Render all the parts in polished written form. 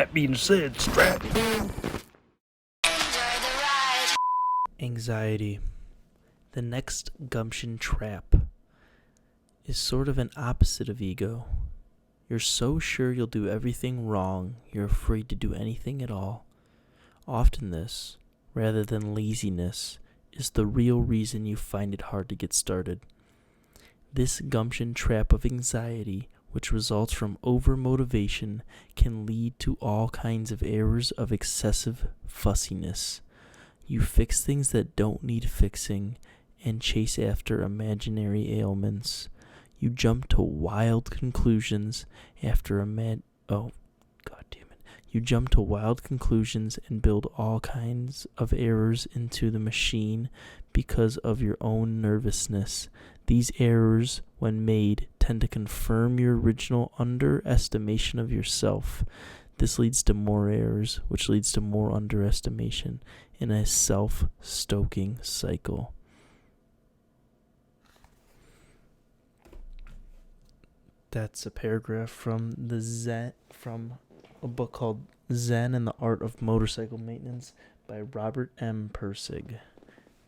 That being said, strap in. Anxiety. The next gumption trap is sort of an opposite of ego. You're so sure you'll do everything wrong, you're afraid to do anything at all. Often this, rather than laziness, is the real reason you find it hard to get started. This gumption trap of anxiety, which results from overmotivation, can lead to all kinds of errors of excessive fussiness. You fix things that don't need fixing and chase after imaginary ailments. You jump to wild conclusions after You jump to wild conclusions and build all kinds of errors into the machine because of your own nervousness. These errors, when made, tend to confirm your original underestimation of yourself. This leads to more errors, which leads to more underestimation in a self-stoking cycle. That's a paragraph from a book called Zen and the Art of Motorcycle Maintenance by Robert M. Pirsig,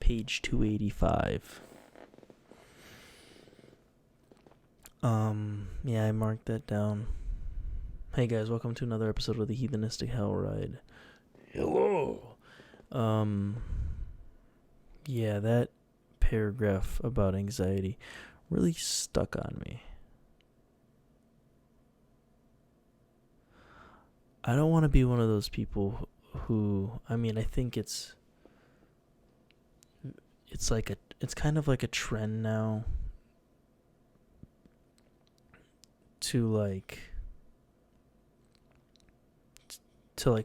page 285. I marked that down. Hey guys, welcome to another episode of the Heathenistic Hell Ride. Hello. That paragraph about anxiety really stuck on me. I don't want to be one of those people who, I think it's kind of like a trend now to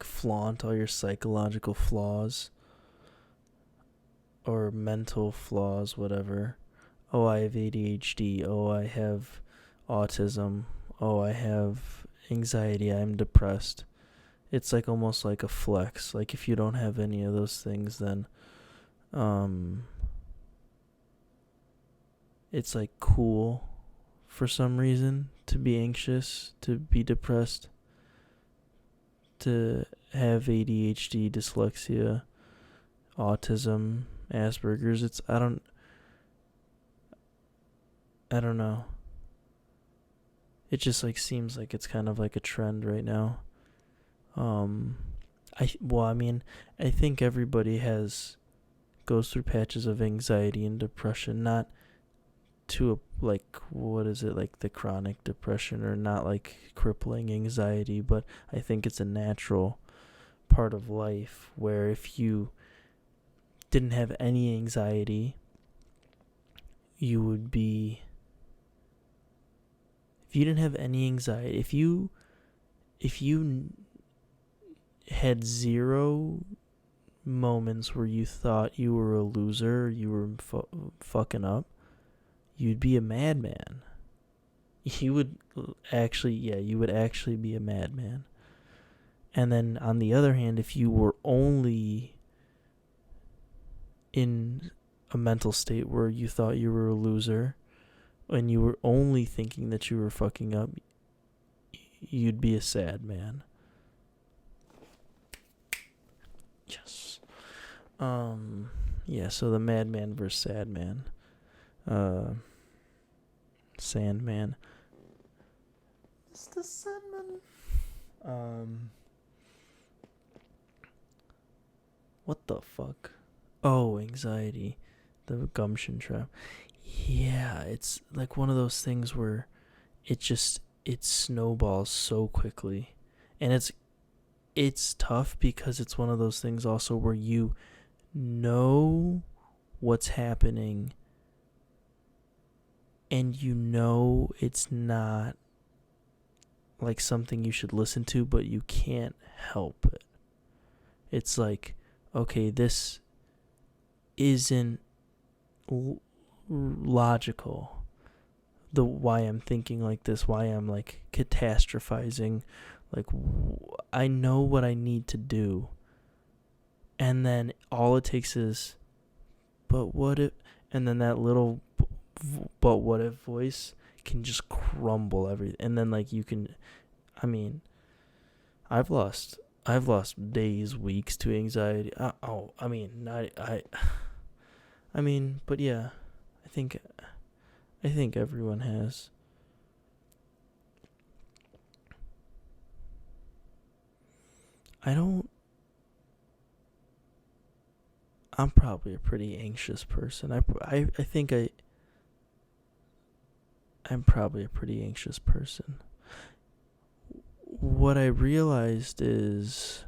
flaunt all your psychological flaws or mental flaws, whatever. Oh, I have ADHD. Oh, I have autism. Oh, I have anxiety. I'm depressed. It's almost like a flex. Like if you don't have any of those things, then it's cool for some reason to be anxious, to be depressed, to have ADHD, dyslexia, autism, Asperger's. I don't know. It just seems like it's kind of like a trend right now. I think everybody goes through patches of anxiety and depression, not to the chronic depression or not crippling anxiety, but I think it's a natural part of life where if you didn't have any anxiety, if you didn't have any anxiety, if you had zero moments where you thought you were a loser, you were fucking up, you'd be a madman. You would actually be a madman. And then on the other hand, if you were only in a mental state where you thought you were a loser and you were only thinking that you were fucking up, you'd be a sad man. Yes. So the madman versus sad man. Sandman. It's the Sandman. What the fuck? Oh, anxiety. The gumption trap. Yeah, it's one of those things where it snowballs so quickly. And it's tough because it's one of those things also where you know what's happening and it's not something you should listen to, but you can't help it. It's okay, this isn't logical. Why I'm thinking like this, why I'm catastrophizing, I know what I need to do, and then all it takes is, but what if, and then that little but what if voice can just crumble everything, and then you can, I've lost days, weeks to anxiety. But yeah, I think everyone has. I'm probably a pretty anxious person. I think I'm probably a pretty anxious person. What I realized is,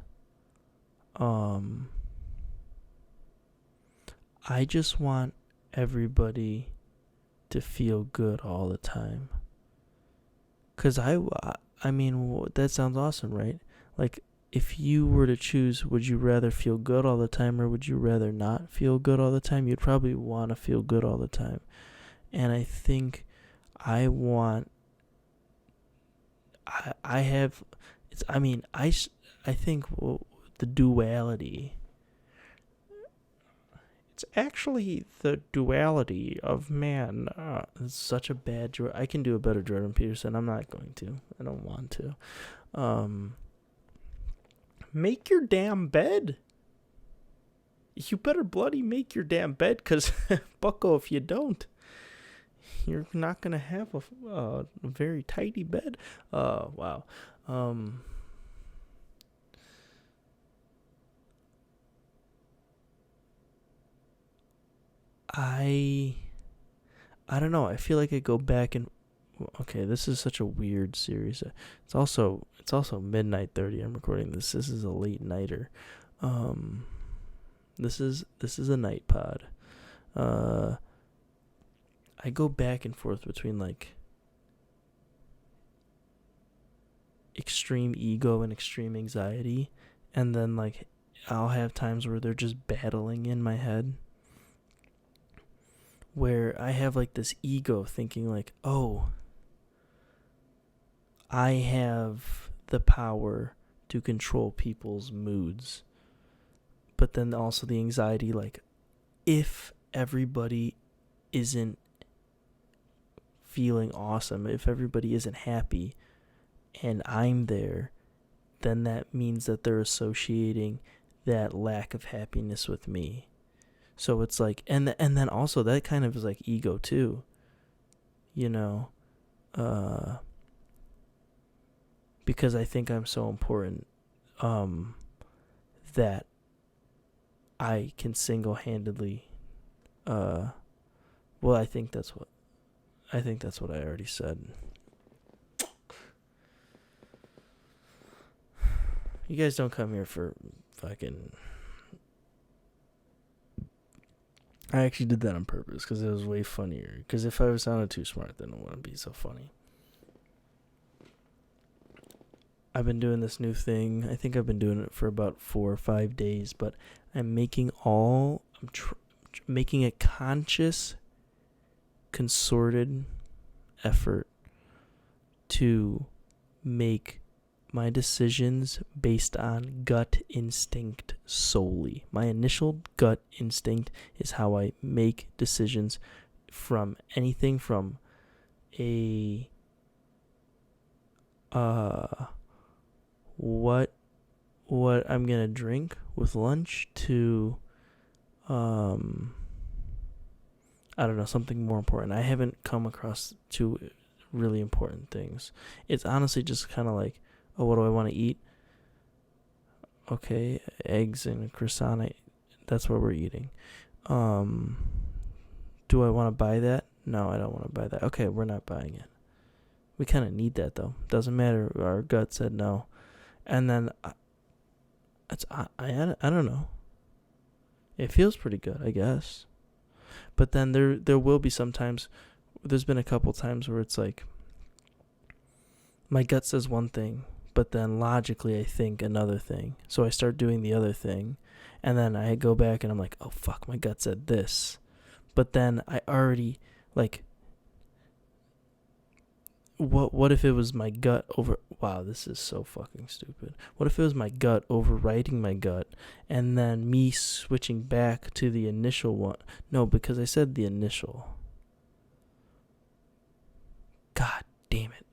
I just want everybody to feel good all the time. 'Cause that sounds awesome, right? Like, if you were to choose, would you rather feel good all the time or would you rather not feel good all the time? You'd probably want to feel good all the time. And I think I want, I have, it's, I mean, I think the duality, it's actually the duality of man. It's such a bad, I can do a better jourdan-peterson. I'm not going to. I don't want to. Make your damn bed. You better bloody make your damn bed, because bucko, if you don't, you're not going to have a very tidy bed. Wow. I don't know. I feel like I go back and, okay, this is such a weird series. It's also midnight 30. I'm recording this. This is a late nighter. This is a night pod. I go back and forth between like extreme ego and extreme anxiety, and then like I'll have times where they're just battling in my head, where I have like this ego thinking like, oh, I have the power to control people's moods. But then also the anxiety, like, if everybody isn't feeling awesome, if everybody isn't happy and I'm there, then that means that they're associating that lack of happiness with me. So it's like, and then also that kind of is like ego too, because I think I'm so important, that I can single-handedly, I think that's what I already said. You guys don't come here for fucking, I actually did that on purpose because it was way funnier. Because if I sounded too smart, then it wouldn't be so funny. I've been doing this new thing. I think I've been doing it for about 4 or 5 days, but I'm making making a conscious, concerted effort to make my decisions based on gut instinct solely. My initial gut instinct is how I make decisions from anything from what I'm gonna drink with lunch to I don't know, something more important. I haven't come across two really important things. It's honestly just kind of like, oh, what do I want to eat? Okay, eggs and a croissant. That's what we're eating. Do I want to buy that? No, I don't want to buy that. Okay, we're not buying it. We kind of need that though. Doesn't matter. Our gut said no. And then I don't know. It feels pretty good, I guess. But then there will be some times, there's been a couple times where it's like, my gut says one thing, but then logically I think another thing. So I start doing the other thing, and then I go back and I'm like, oh fuck, my gut said this. But then I already, like, what if it was my gut wow, this is so fucking stupid. What if it was my gut overriding my gut, and then me switching back to the initial one? No, because I said the initial. God damn it.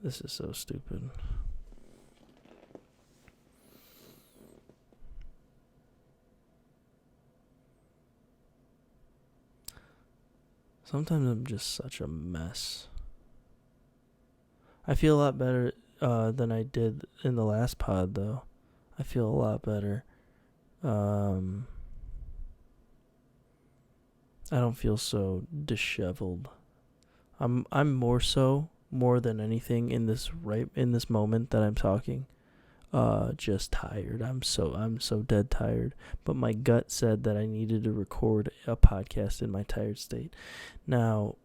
This is so stupid. Sometimes I'm just such a mess. I feel a lot better than I did in the last pod, though. I feel a lot better. I don't feel so disheveled. I'm more than anything in this moment that I'm talking, just tired. I'm so dead tired. But my gut said that I needed to record a podcast in my tired state. Now,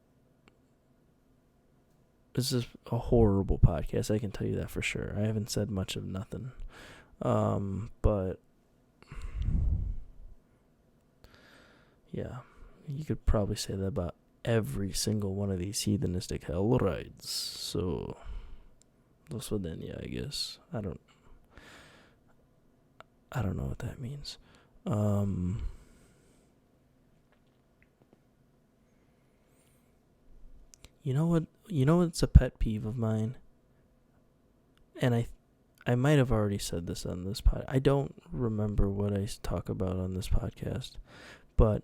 this is a horrible podcast, I can tell you that for sure. I haven't said much of nothing. But yeah, you could probably say that about every single one of these heathenistic hell rides. So, I guess. I don't know what that means. You know what's a pet peeve of mine? And I might have already said this on this pod. I don't remember what I talk about on this podcast, but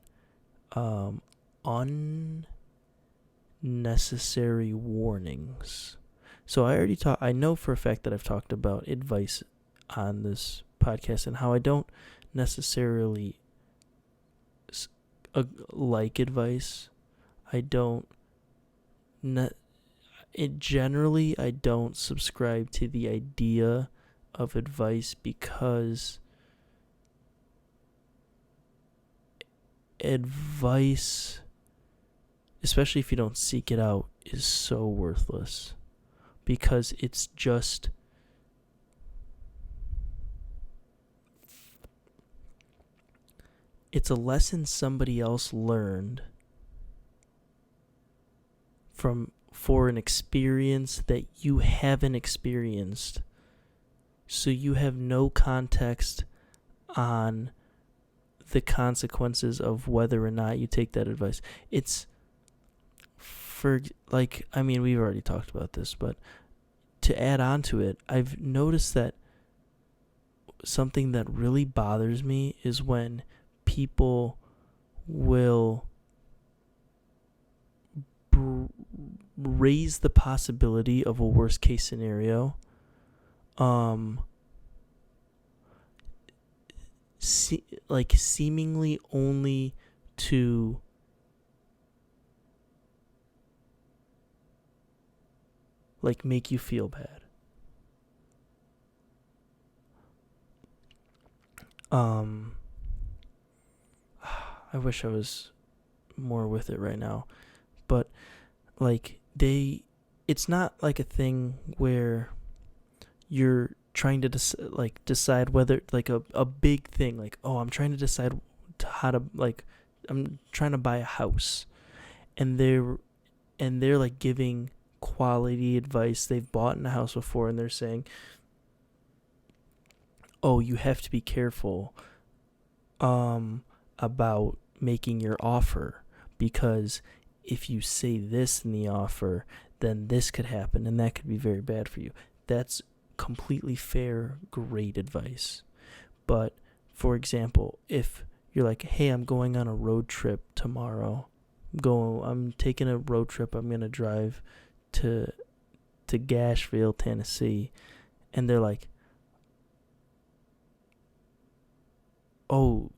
unnecessary warnings. So I know for a fact that I've talked about advice on this podcast and how I don't necessarily like advice. I don't generally I don't subscribe to the idea of advice because advice, especially if you don't seek it out, is so worthless because it's a lesson somebody else learned for an experience that you haven't experienced. So you have no context on the consequences of whether or not you take that advice. It's we've already talked about this, but to add on to it, I've noticed that something that really bothers me is when people will raise the possibility of a worst case scenario, seemingly only to make you feel bad. I wish I was more with it right now, but it's not like a thing where you're trying to decide whether a big thing I'm trying to decide how to I'm trying to buy a house, and they're giving quality advice. They've bought in a house before, and they're saying, oh, you have to be careful about making your offer, because if you say this in the offer, then this could happen, and that could be very bad for you. That's completely fair, great advice. But, for example, if you're like, hey, I'm going on a road trip tomorrow. I'm taking a road trip. I'm going to drive to Gashville, Tennessee. And they're like, oh,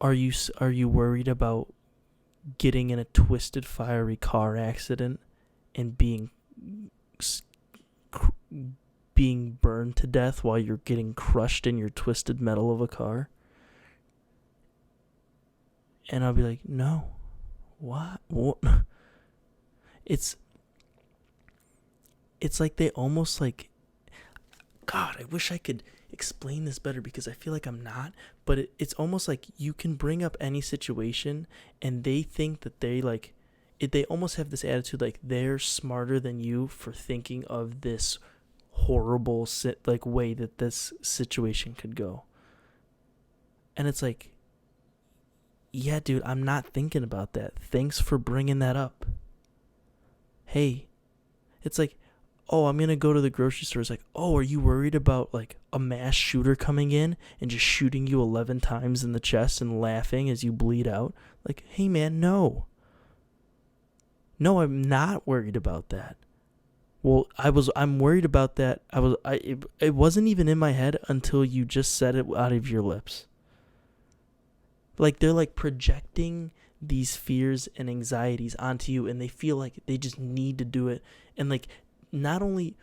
are you worried about getting in a twisted, fiery car accident and being burned to death while you're getting crushed in your twisted metal of a car? And I'll be like, no. What? It's like they almost God, I wish I could explain this better because I feel like I'm not, but it's almost like you can bring up any situation and they think that they almost have this attitude they're smarter than you for thinking of this horrible way that this situation could go. And it's like, yeah, dude, I'm not thinking about that. Thanks for bringing that up. Hey, it's like, oh, I'm going to go to the grocery store. It's like, oh, are you worried about like a mass shooter coming in and just shooting you 11 times in the chest and laughing as you bleed out? Like, hey man, no. No, I'm not worried about that. Well, I'm worried about that. It wasn't even in my head until you just said it out of your lips. Like, they're like projecting these fears and anxieties onto you, and they feel like they just need to do it. And like, not only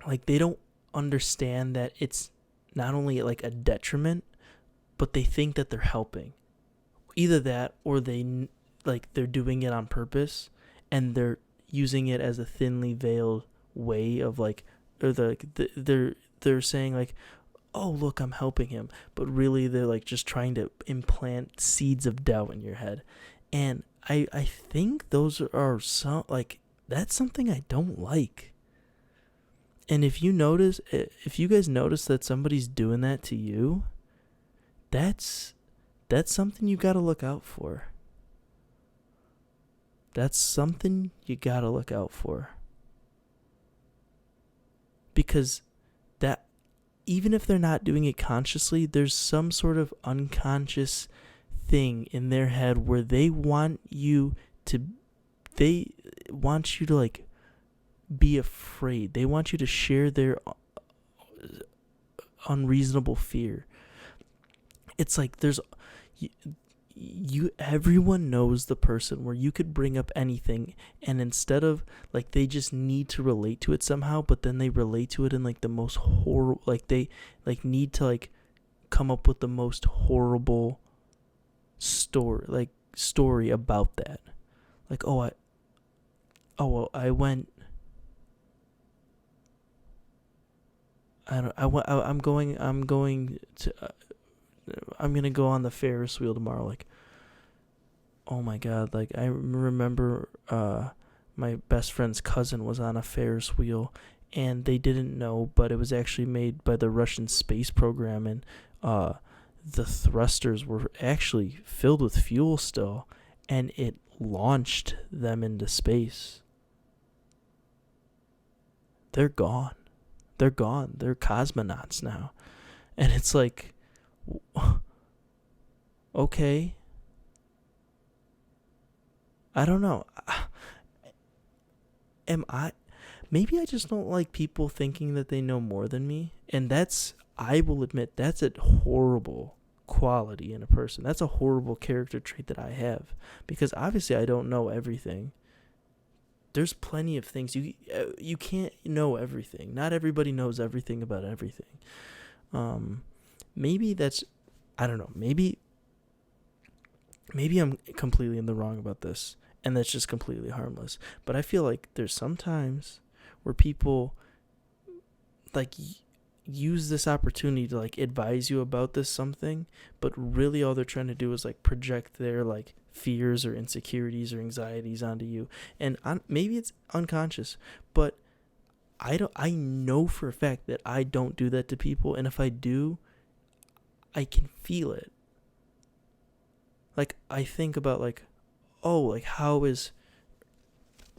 like they don't understand that it's not only like a detriment, but they think that they're helping. Either that, or they're doing it on purpose, and they're using it as a thinly veiled way of like, or they're saying like, oh look, I'm helping him, but really they're like just trying to implant seeds of doubt in your head. And I think those are some, like, that's something I don't like. And if you guys notice that somebody's doing that to you, that's something you gotta look out for. That's something you gotta look out for. Because that, even if they're not doing it consciously, there's some sort of unconscious thing in their head where they want you to like be afraid. They want you to share their unreasonable fear. It's like there's everyone knows the person where you could bring up anything, and instead of like, they just need to relate to it somehow, but then they relate to it in like the most horrible, like they like need to like come up with the most horrible story about that. Like, I'm gonna go on the Ferris wheel tomorrow. Like, oh my god, like I remember my best friend's cousin was on a Ferris wheel, and they didn't know, but it was actually made by the Russian space program, and the thrusters were actually filled with fuel still, and it launched them into space. They're gone. They're cosmonauts now. And it's like, okay. I don't know. Maybe I just don't like people thinking that they know more than me. And I will admit, that's a horrible quality in a person. That's a horrible character trait that I have. Because obviously I don't know everything. There's plenty of things. You can't know everything. Not everybody knows everything about everything. Maybe that's, I don't know, maybe I'm completely in the wrong about this, and that's just completely harmless. But I feel like there's some times where people like use this opportunity to like advise you about this something, but really all they're trying to do is like project their like fears or insecurities or anxieties onto you. And maybe it's unconscious, but I know for a fact that I don't do that to people, and if I do, I can feel it. Like, I think about like, oh, like how is,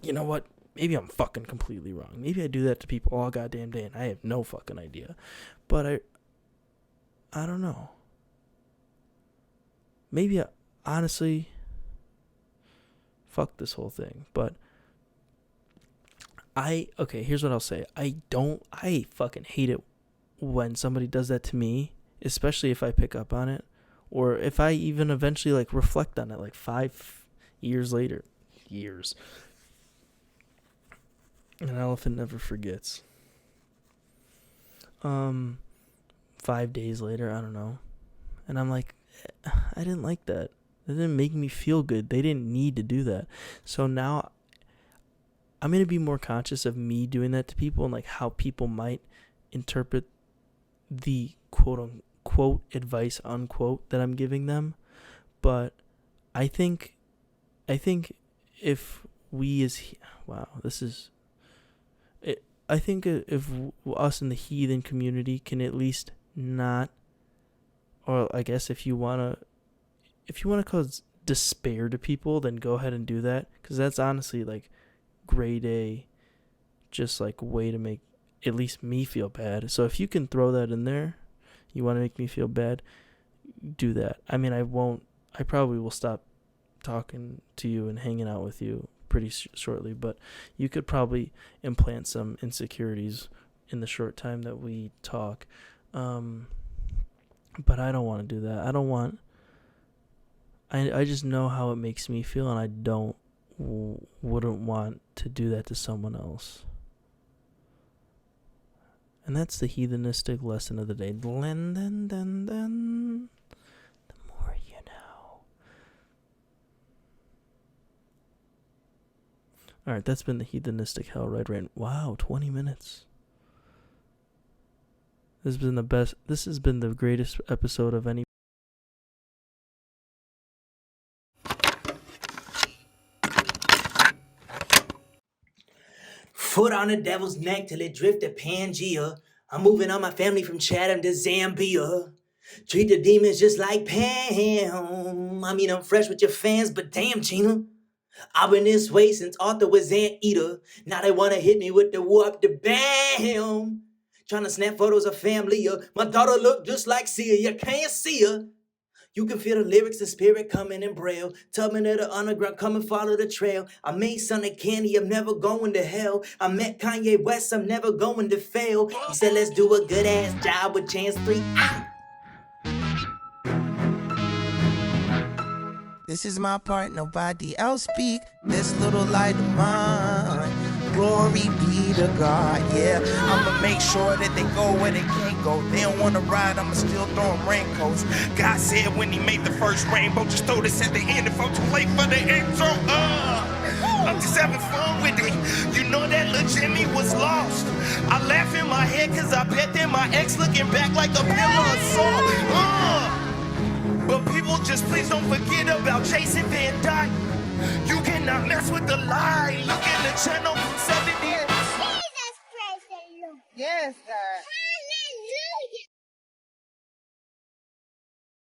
you know what? Maybe I'm fucking completely wrong. Maybe I do that to people all goddamn day and I have no fucking idea. But I don't know. Maybe honestly, fuck this whole thing. But okay, here's what I'll say. I fucking hate it when somebody does that to me, especially if I pick up on it, or if I even eventually like reflect on it like 5 years later. An elephant never forgets. 5 days later, I don't know. And I'm like, I didn't like that. That didn't make me feel good. They didn't need to do that. So now I'm going to be more conscious of me doing that to people and like how people might interpret the quote unquote advice unquote that I'm giving them. But I think if we as I think if us in the heathen community can at least not, or I guess if you want to cause despair to people, then go ahead and do that, because that's honestly like grade A just like a way to make at least me feel bad. So if you can throw that in there, you want to make me feel bad, do that. I mean, I probably will stop talking to you and hanging out with you pretty shortly, but you could probably implant some insecurities in the short time that we talk. But I don't want to do that. I just know how it makes me feel, and I wouldn't want to do that to someone else. And that's the heathenistic lesson of the day. The more you know. All right, that's been the heathenistic hell rant. Wow, 20 minutes. This has been the best. This has been the greatest episode of any. Foot on the devil's neck till it drifted Pangea. I'm moving on my family from Chatham to Zambia. Treat the demons just like Pam. I mean, I'm fresh with your fans, but damn, Gina. I've been this way since Arthur was Anteater. Now they want to hit me with the whoop the bam. Trying to snap photos of family. My daughter look just like Sia. You can't see her. You can feel the lyrics, the spirit coming in braille. Tell me to the underground, come and follow the trail. I made Son of Candy, I'm never going to hell. I met Kanye West, I'm never going to fail. He said, let's do a good ass job with Chance 3. This is my part, nobody else speak. This little light of mine. Glory be to God, yeah. I'ma make sure that they go where they can't go. They don't wanna ride, I'ma still throw them raincoats. God said when he made the first rainbow, just throw this at the end if I'm too late for the intro. I'm just having fun with it. You know that little Jimmy was lost. I laugh in my head cause I bet that my ex looking back like a pillar of salt. But people just please don't forget about Jason Van Dyke. You cannot mess with the lie. Look at the channel from 70. Jesus Christ, Lord. Yes, God.